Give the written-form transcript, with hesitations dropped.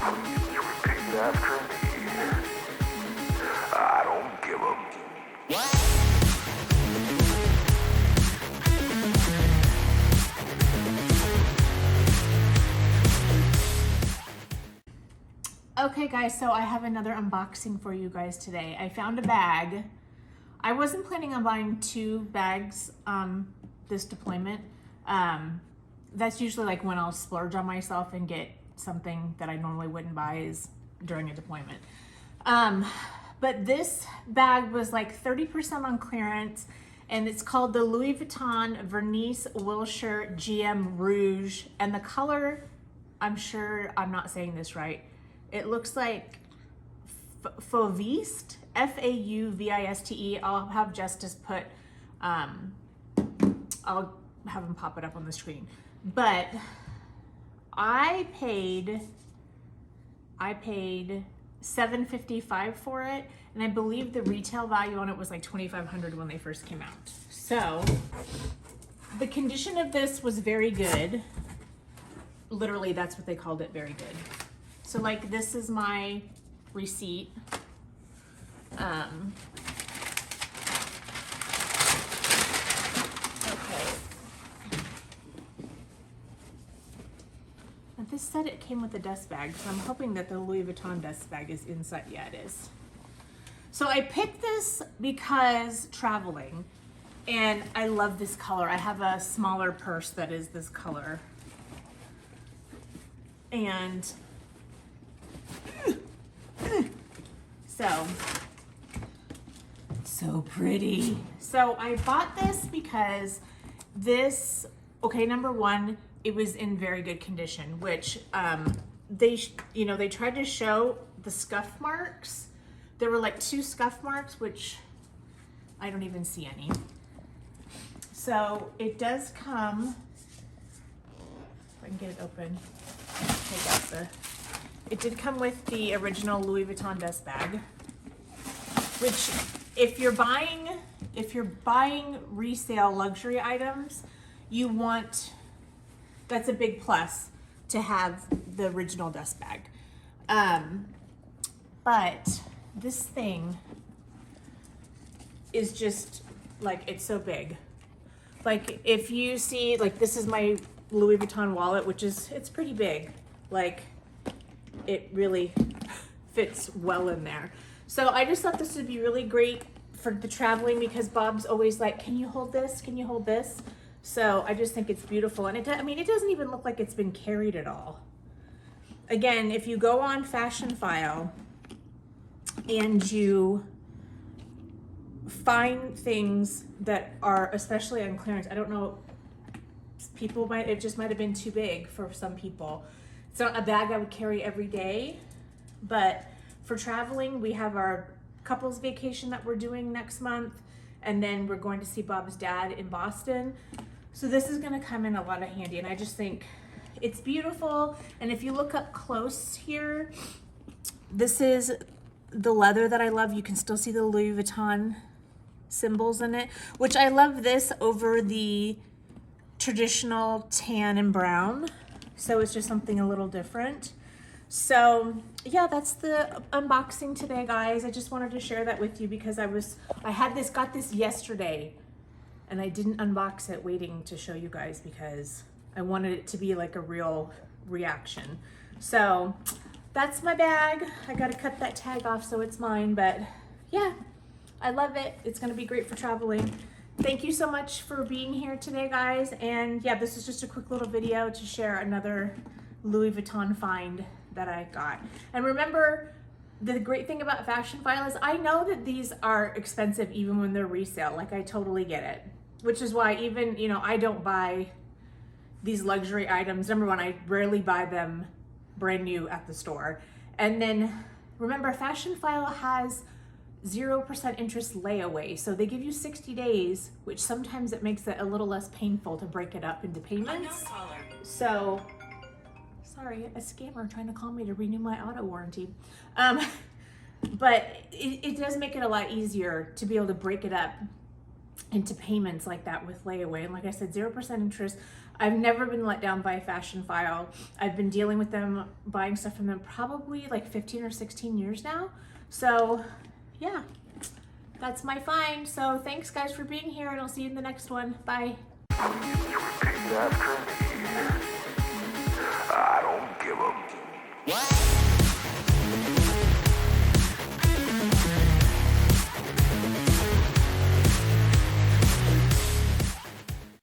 Please repeat after me. I don't give a... Okay guys, so I have another unboxing for you guys today. I found a bag. I wasn't planning on buying 2 bags this deployment. That's usually like when I'll splurge on myself and get something that I normally wouldn't buy is during a deployment. But this bag was like 30% on clearance, and it's called the Louis Vuitton Vernis Wilshire GM Rouge, and the color, I'm sure I'm not saying this right, it looks like Fauviste, Fauviste. I'll have Justice put, I'll have him pop it up on the screen. But I paid $7.55 for it, and I believe the retail value on it was like $2,500 when they first came out. So the condition of this was very good. Literally, that's what they called it, very good. So like, this is my receipt. Okay. Now this said it came with a dust bag, so I'm hoping that the Louis Vuitton dust bag is inside. Yeah, it is. So I picked this because traveling, and I love this color. I have a smaller purse that is this color. And so pretty. So I bought this because this, okay, number one, it was in very good condition, which they tried to show the scuff marks. There were like 2 scuff marks, which I don't even see any. So it does come, if I can get it open, take out the, it did come with the original Louis Vuitton dust bag, which if you're buying resale luxury items, you want, that's a big plus to have the original dust bag. But this thing is just like, it's so big. Like if you see, like this is my Louis Vuitton wallet, which is, it's pretty big. Like it really fits well in there. So I just thought this would be really great for the traveling, because Bob's always like, can you hold this? Can you hold this? So I just think it's beautiful. And I mean, it doesn't even look like it's been carried at all. Again, if you go on FASHIONPHILE and you find things that are especially on clearance, I don't know, people might, it just might have been too big for some people. It's not a bag I would carry every day, but for traveling, we have our couples vacation that we're doing next month, and then we're going to see Bob's dad in Boston. So this is gonna come in a lot of handy, and I just think it's beautiful. And if you look up close here, this is the leather that I love. You can still see the Louis Vuitton symbols in it, which I love this over the traditional tan and brown. So it's just something a little different. So yeah, that's the unboxing today, guys. I just wanted to share that with you because I got this yesterday, and I didn't unbox it waiting to show you guys because I wanted it to be like a real reaction. So that's my bag. I gotta cut that tag off so it's mine, but yeah, I love it. It's gonna be great for traveling. Thank you so much for being here today, guys. And yeah, this is just a quick little video to share another Louis Vuitton find that I got. And remember, the great thing about FASHIONPHILE is I know that these are expensive even when they're resale. Like, I totally get it. Which is why even, you know, I don't buy these luxury items. Number one, I rarely buy them brand new at the store. And then remember, FASHIONPHILE has 0% interest layaway. So they give you 60 days, which sometimes it makes it a little less painful to break it up into payments. So, sorry, a scammer trying to call me to renew my auto warranty. But it does make it a lot easier to be able to break it up into payments like that with layaway. And like I said, 0% interest. I've never been let down by FASHIONPHILE. I've been dealing with them, buying stuff from them probably like 15 or 16 years now. So yeah, that's my find. So thanks guys for being here, and I'll see you in the next one. Bye. Repeat after me.